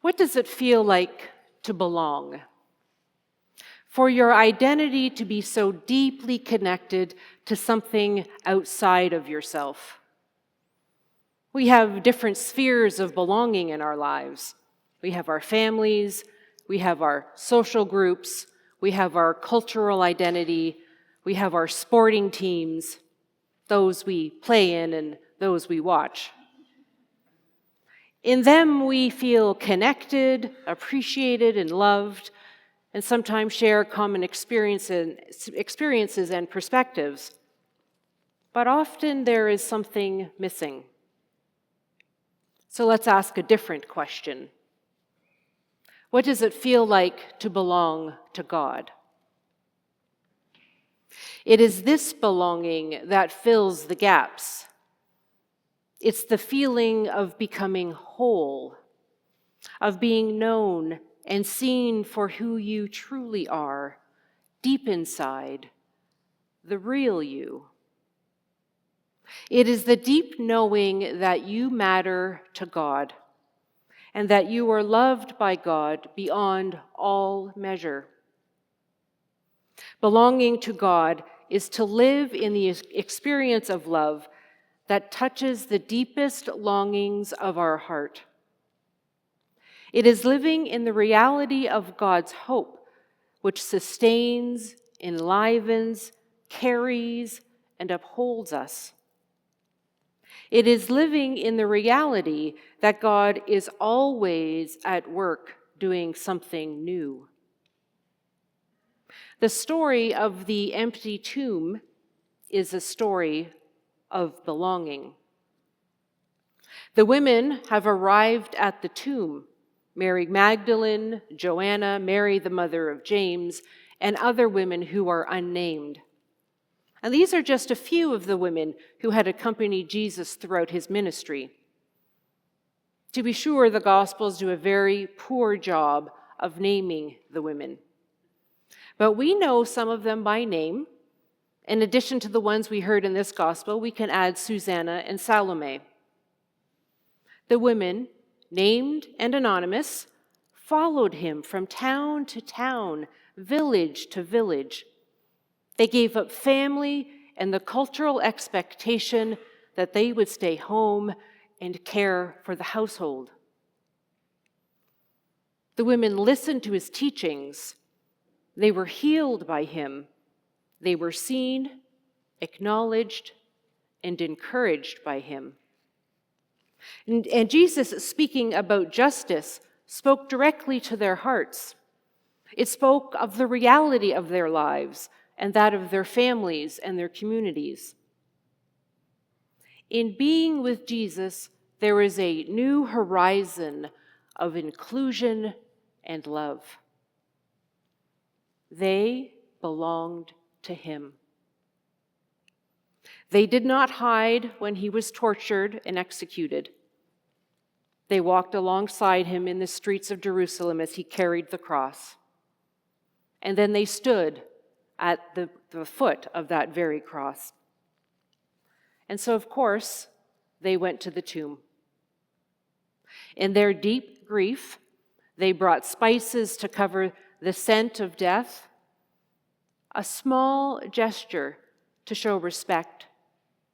What does it feel like to belong? For your identity to be so deeply connected to something outside of yourself. We have different spheres of belonging in our lives. We have our families, we have our social groups, we have our cultural identity, we have our sporting teams, those we play in and those we watch. In them, we feel connected, appreciated, and loved, and sometimes share common experiences and perspectives. But often there is something missing. So let's ask a different question. What does it feel like to belong to God? It is this belonging that fills the gaps. It's the feeling of becoming whole, of being known and seen for who you truly are, deep inside, the real you. It is the deep knowing that you matter to God and that you are loved by God beyond all measure. Belonging to God is to live in the experience of love that touches the deepest longings of our heart. It is living in the reality of God's hope, which sustains, enlivens, carries, and upholds us. It is living in the reality that God is always at work doing something new. The story of the empty tomb is a story of belonging. The women have arrived at the tomb: Mary Magdalene, Joanna, Mary the mother of James, and other women who are unnamed. And these are just a few of the women who had accompanied Jesus throughout his ministry. To be sure, the Gospels do a very poor job of naming the women. But we know some of them by name. In addition to the ones we heard in this Gospel, we can add Susanna and Salome. The women, named and anonymous, followed him from town to town, village to village. They gave up family and the cultural expectation that they would stay home and care for the household. The women listened to his teachings. They were healed by him. They were seen, acknowledged, and encouraged by him. And Jesus, speaking about justice, spoke directly to their hearts. It spoke of the reality of their lives and that of their families and their communities. In being with Jesus, there is a new horizon of inclusion and love. They belonged to him. They did not hide when he was tortured and executed. They walked alongside him in the streets of Jerusalem as he carried the cross. And then they stood at the foot of that very cross. And so, of course, they went to the tomb. In their deep grief, they brought spices to cover the scent of death, a small gesture to show respect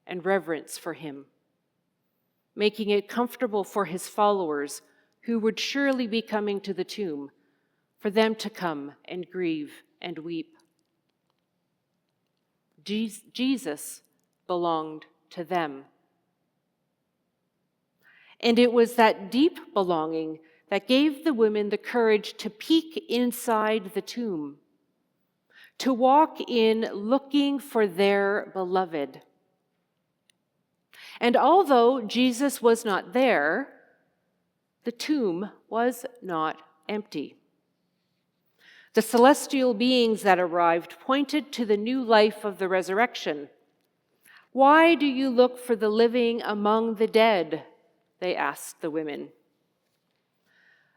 and reverence for him, making it comfortable for his followers who would surely be coming to the tomb, for them to come and grieve and weep. Jesus belonged to them. And it was that deep belonging that gave the women the courage to peek inside the tomb, to walk in looking for their beloved. And although Jesus was not there, the tomb was not empty. The celestial beings that arrived pointed to the new life of the resurrection. "Why do you look for the living among the dead?" they asked the women.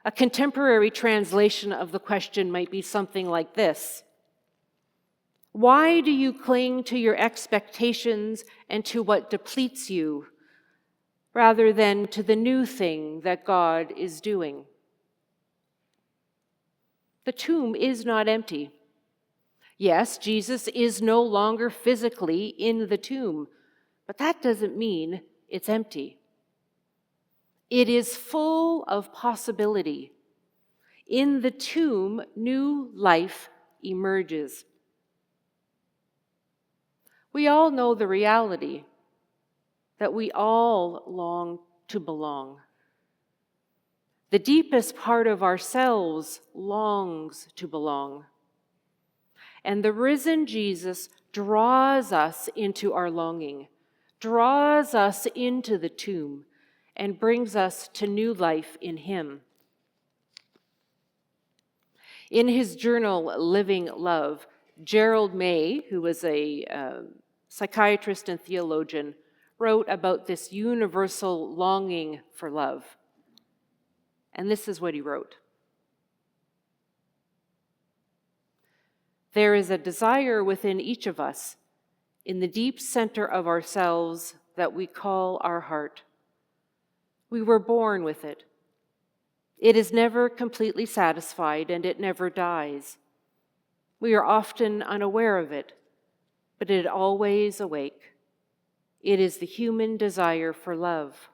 A contemporary translation of the question might be something like this: "Why do you cling to your expectations and to what depletes you, rather than to the new thing that God is doing?" The tomb is not empty. Yes, Jesus is no longer physically in the tomb, but that doesn't mean it's empty. It is full of possibility. In the tomb, new life emerges. We all know the reality that we all long to belong. The deepest part of ourselves longs to belong. And the risen Jesus draws us into our longing, draws us into the tomb, and brings us to new life in Him. In his journal, Living Love, Gerald May, who was a psychiatrist and theologian, wrote about this universal longing for love. And this is what he wrote. There is a desire within each of us, in the deep center of ourselves, that we call our heart. We were born with it. It is never completely satisfied, and it never dies. We are often unaware of it, but it always awake. It is the human desire for love.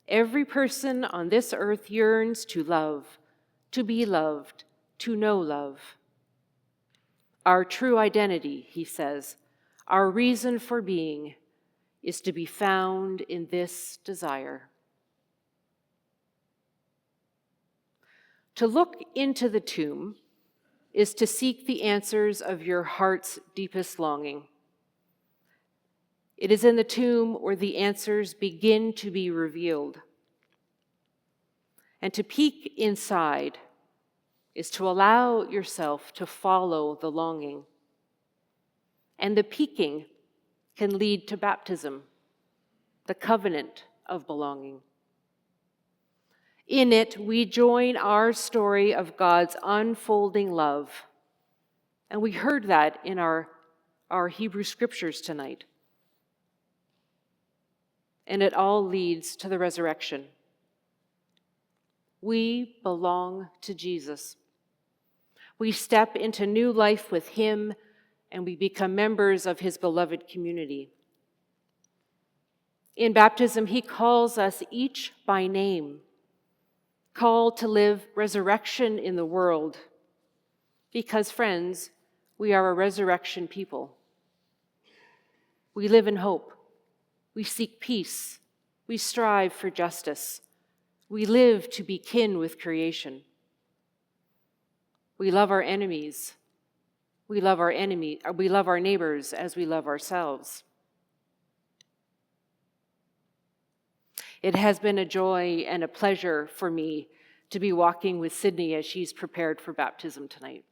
Every person on this earth yearns to love, to be loved, to know love. Our true identity, he says, our reason for being, is to be found in this desire. To look into the tomb is to seek the answers of your heart's deepest longing. It is in the tomb where the answers begin to be revealed. And to peek inside is to allow yourself to follow the longing. And the peeking can lead to baptism, the covenant of belonging. In it, we join our story of God's unfolding love. And we heard that in our Hebrew scriptures tonight. And it all leads to the resurrection. We belong to Jesus. We step into new life with Him, and we become members of His beloved community. In baptism, He calls us each by name, called to live resurrection in the world. Because, friends, we are a resurrection people. We live in hope. We seek peace. We strive for justice. We live to be kin with creation. We love our enemies. We love our neighbors as we love ourselves. It has been a joy and a pleasure for me to be walking with Sydney as she's prepared for baptism tonight.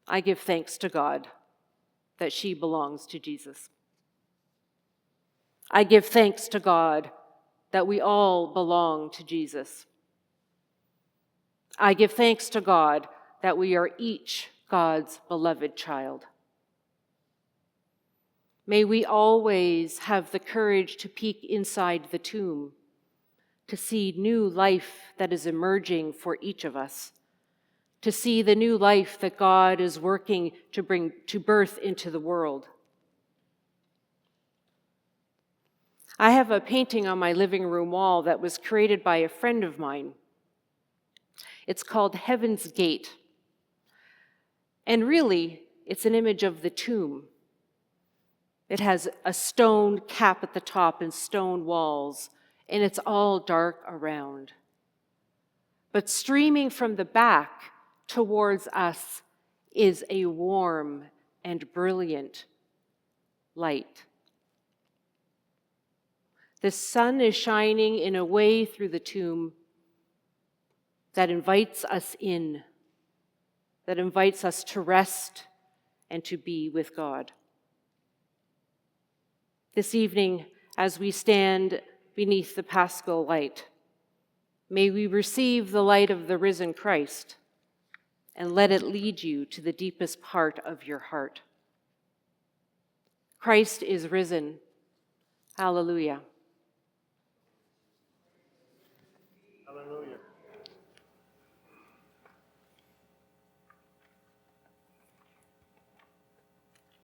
I give thanks to God that she belongs to Jesus. I give thanks to God that we all belong to Jesus. I give thanks to God that we are each God's beloved child. May we always have the courage to peek inside the tomb, to see new life that is emerging for each of us, to see the new life that God is working to bring to birth into the world. I have a painting on my living room wall that was created by a friend of mine. It's called Heaven's Gate. And really, it's an image of the tomb. It has a stone cap at the top and stone walls, and it's all dark around. But streaming from the back towards us is a warm and brilliant light. The sun is shining in a way through the tomb that invites us in, that invites us to rest and to be with God. This evening, as we stand beneath the Paschal light, may we receive the light of the risen Christ and let it lead you to the deepest part of your heart. Christ is risen. Hallelujah.